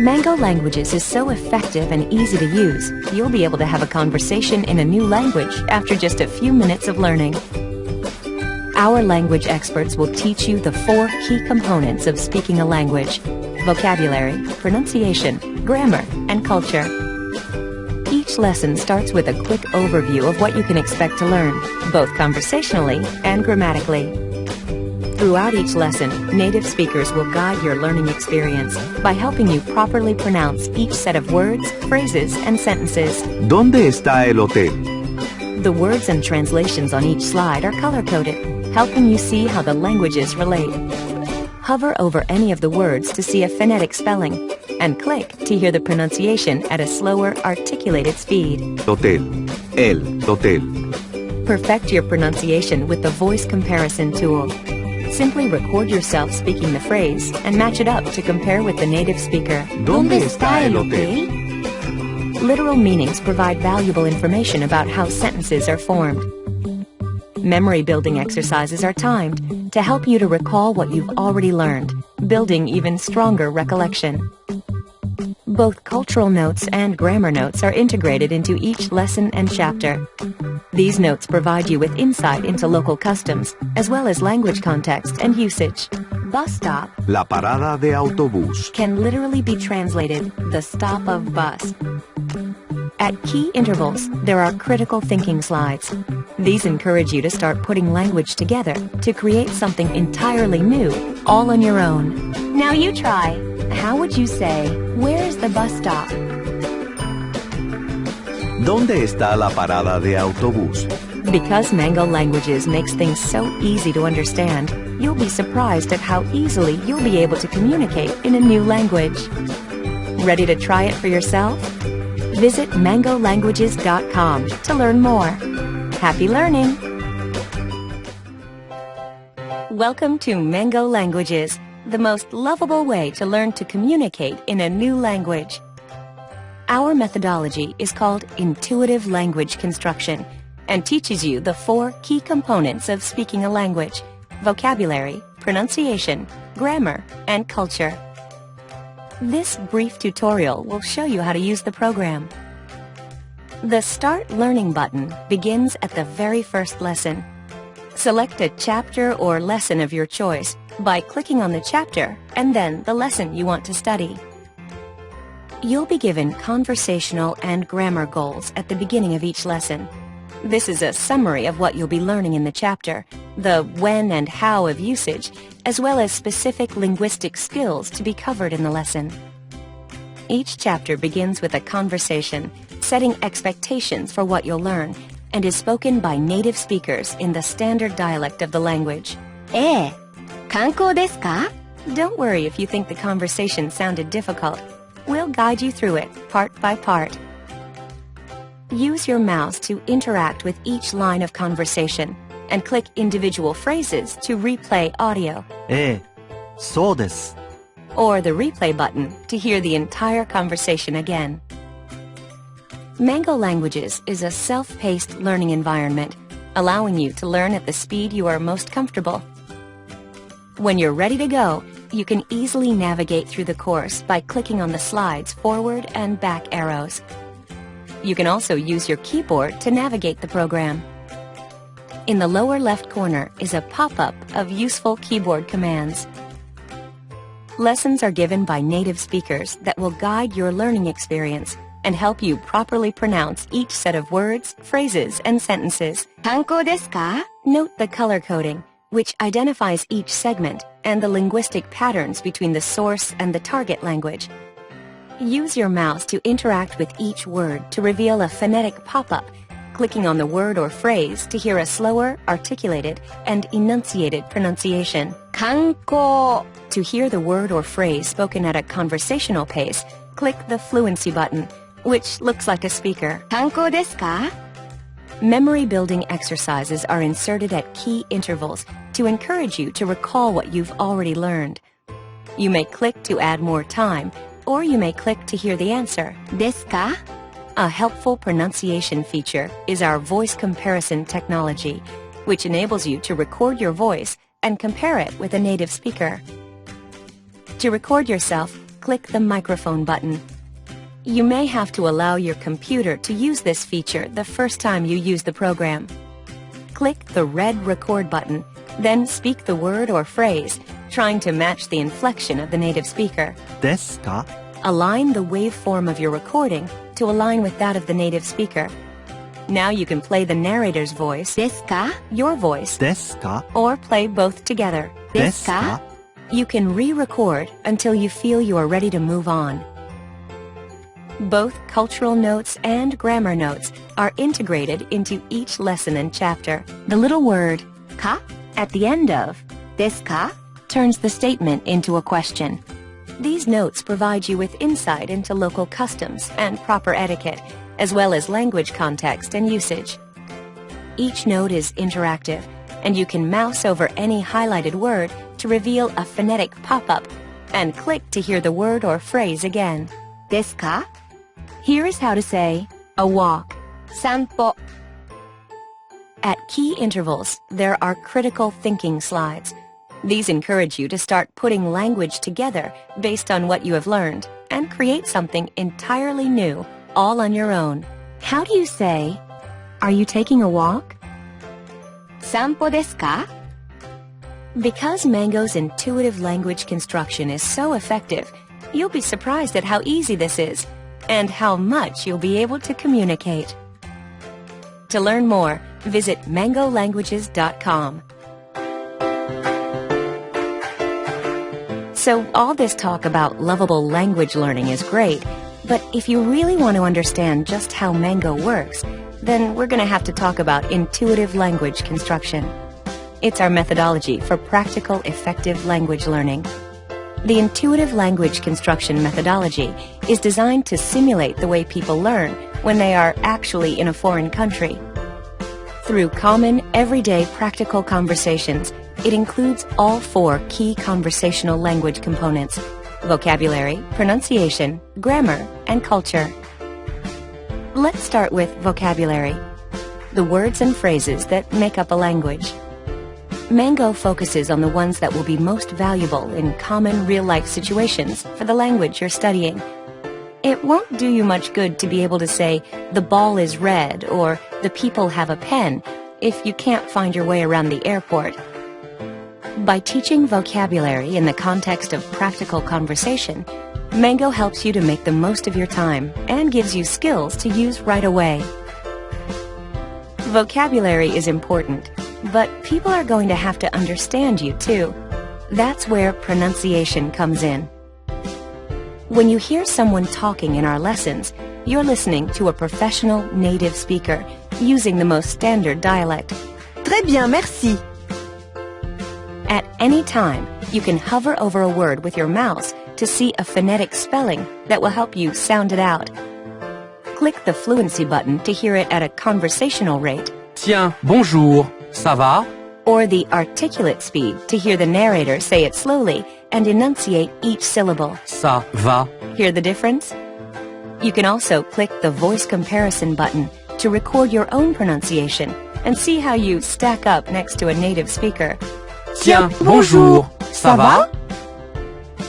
Mango Languages is so effective and easy to use, you'll be able to have a conversation in a new language after just a few minutes of learning. Our language experts will teach you the 4 key components of speaking a language: vocabulary, pronunciation, grammar, and culture. Each lesson starts with a quick overview of what you can expect to learn, both conversationally and grammatically. Throughout each lesson, native speakers will guide your learning experience by helping you properly pronounce each set of words, phrases, and sentences. ¿Dónde está el hotel? The words and translations on each slide are color-coded, helping you see how the languages relate. Hover over any of the words to see a phonetic spelling, and click to hear the pronunciation at a slower, articulated speed. Hotel. El hotel. Perfect your pronunciation with the voice comparison tool. Simply record yourself speaking the phrase and match it up to compare with the native speaker. ¿Dónde está el hotel? Literal meanings provide valuable information about how sentences are formed. Memory building exercises are timed to help you to recall what you've already learned, building even stronger recollection. Both cultural notes and grammar notes are integrated into each lesson and chapter. These notes provide you with insight into local customs, as well as language context and usage. Bus stop, La parada de autobús. can literally be translated the stop of bus. At key intervals, there are critical thinking slides. These encourage you to start putting language together to create something entirely new, all on your own. Now you try. How would you say, "Where is the bus stop?" ¿Dónde está la parada de autobús? Because Mango Languages makes things so easy to understand, you'll be surprised at how easily you'll be able to communicate in a new language. Ready to try it for yourself? Visit mangolanguages.com to learn more. Happy learning! Welcome to Mango Languages, the most lovable way to learn to communicate in a new language. Our methodology is called Intuitive Language Construction and teaches you the 4 key components of speaking a language: vocabulary, pronunciation, grammar, and culture. This brief tutorial will show you how to use the program. The Start Learning button begins at the very first lesson. Select a chapter or lesson of your choice by clicking on the chapter and then the lesson you want to study. You'll be given conversational and grammar goals at the beginning of each lesson. This is a summary of what you'll be learning in the chapter, the when and how of usage, as well as specific linguistic skills to be covered in the lesson. Each chapter begins with a conversation, setting expectations for what you'll learn, and is spoken by native speakers in the standard dialect of the language. 観光ですか? Don't worry if you think the conversation sounded difficult. We'll guide you through it, part by part. Use your mouse to interact with each line of conversation, and click individual phrases to replay audio. そうです。 Or the replay button to hear the entire conversation again. Mango Languages is a self-paced learning environment, allowing you to learn at the speed you are most comfortable. When you're ready to go, you can easily navigate through the course by clicking on the slide's forward and back arrows. You can also use your keyboard to navigate the program. In the lower left corner is a pop-up of useful keyboard commands. Lessons are given by native speakers that will guide your learning experience and help you properly pronounce each set of words, phrases, and sentences. 観光ですか? Note the color coding, which identifies each segment and the linguistic patterns between the source and the target language. Use your mouse to interact with each word to reveal a phonetic pop-up, clicking on the word or phrase to hear a slower, articulated, and enunciated pronunciation. 観光. To hear the word or phrase spoken at a conversational pace, click the fluency button, which looks like a speaker. 観光ですか? Memory building exercises are inserted at key intervals to encourage you to recall what you've already learned. You may click to add more time, or you may click to hear the answer. ですか? A helpful pronunciation feature is our voice comparison technology, which enables you to record your voice and compare it with a native speaker. To record yourself, click the microphone button. You may have to allow your computer to use this feature the first time you use the program. Click the red record button, then speak the word or phrase, trying to match the inflection of the native speaker. ですか? Align the waveform of your recording to align with that of the native speaker. Now you can play the narrator's voice, ですか? your voice, ですか? or play both together. ですか? You can re-record until you feel you are ready to move on. Both cultural notes and grammar notes are integrated into each lesson and chapter. The little word か? at the end of ですか? turns the statement into a question. These notes provide you with insight into local customs and proper etiquette, as well as language context and usage. Each note is interactive, and you can mouse over any highlighted word to reveal a phonetic pop-up and click to hear the word or phrase again. ですか? Here is how to say a walk. 散歩. At key intervals, there are critical thinking slides. These encourage you to start putting language together based on what you have learned and create something entirely new, all on your own. How do you say, "Are you taking a walk?" 散歩ですか? Because Mango's intuitive language construction is so effective, you'll be surprised at how easy this is and how much you'll be able to communicate. To learn more, visit mangolanguages.com. So all this talk about lovable language learning is great, but if you really want to understand just how Mango works, then we're going to have to talk about intuitive language construction. It's our methodology for practical, effective language learning. The intuitive language construction methodology is designed to simulate the way people learn when they are actually in a foreign country. Through common, everyday practical conversations, it includes all 4 key conversational language components: vocabulary, pronunciation, grammar, and culture. Let's start with vocabulary, the words and phrases that make up a language. Mango focuses on the ones that will be most valuable in common real-life situations for the language you're studying. It won't do you much good to be able to say, "The ball is red," or "The people have a pen," if you can't find your way around the airport. By teaching vocabulary in the context of practical conversation, Mango helps you to make the most of your time and gives you skills to use right away. Vocabulary is important, but people are going to have to understand you too. That's where pronunciation comes in. When you hear someone talking in our lessons, you're listening to a professional native speaker using the most standard dialect. Très bien, merci. At any time, you can hover over a word with your mouse to see a phonetic spelling that will help you sound it out. Click the fluency button to hear it at a conversational rate. Tiens, bonjour, ça va? Or the articulate speed to hear the narrator say it slowly and enunciate each syllable. Ça va? Hear the difference? You can also click the voice comparison button to record your own pronunciation and see how you stack up next to a native speaker. Tiens, bonjour, ça va?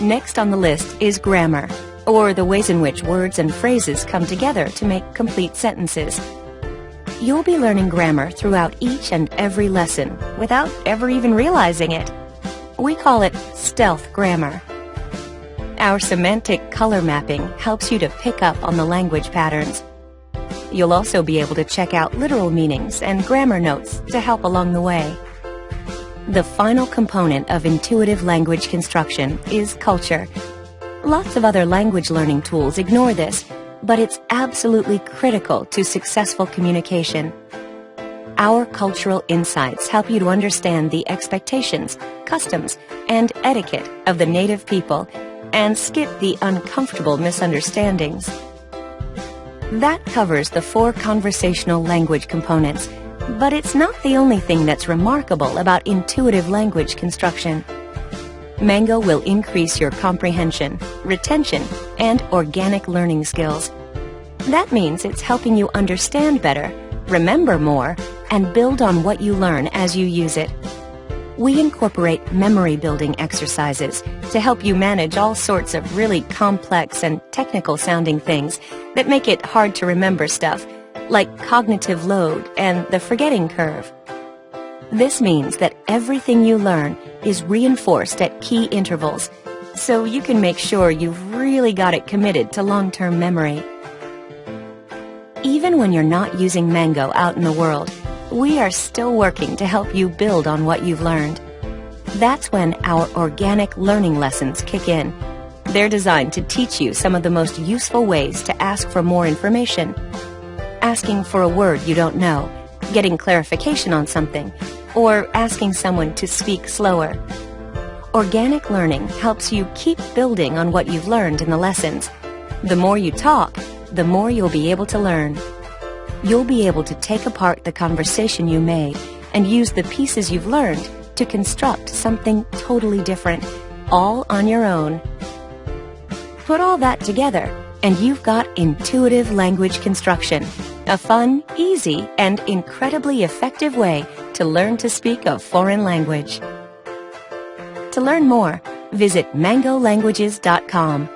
Next on the list is grammar, or the ways in which words and phrases come together to make complete sentences. You'll be learning grammar throughout each and every lesson without ever even realizing it. We call it stealth grammar. Our semantic color mapping helps you to pick up on the language patterns. You'll also be able to check out literal meanings and grammar notes to help along the way. The final component of intuitive language construction is culture. Lots of other language learning tools ignore this, but it's absolutely critical to successful communication. Our cultural insights help you to understand the expectations, customs, and etiquette of the native people and skip the uncomfortable misunderstandings. That covers the 4 conversational language components, but it's not the only thing that's remarkable about intuitive language construction. Mango will increase your comprehension, retention, and organic learning skills. That means it's helping you understand better, remember more, and build on what you learn as you use it. we incorporate memory-building exercises to help you manage all sorts of really complex and technical-sounding things that make it hard to remember stuff, like cognitive load and the forgetting curve. This means that everything you learn is reinforced at key intervals, so you can make sure you've really got it committed to long-term memory. Even when you're not using Mango out in the world, we are still working to help you build on what you've learned. That's when our organic learning lessons kick in. They're designed to teach you some of the most useful ways to ask for more information. Asking for a word you don't know, getting clarification on something, or asking someone to speak slower. Organic learning helps you keep building on what you've learned in the lessons. The more you talk, the more you'll be able to learn. You'll be able to take apart the conversation you made and use the pieces you've learned to construct something totally different, all on your own. Put all that together, and you've got intuitive language construction, a fun, easy, and incredibly effective way to learn to speak a foreign language. To learn more, visit mangolanguages.com.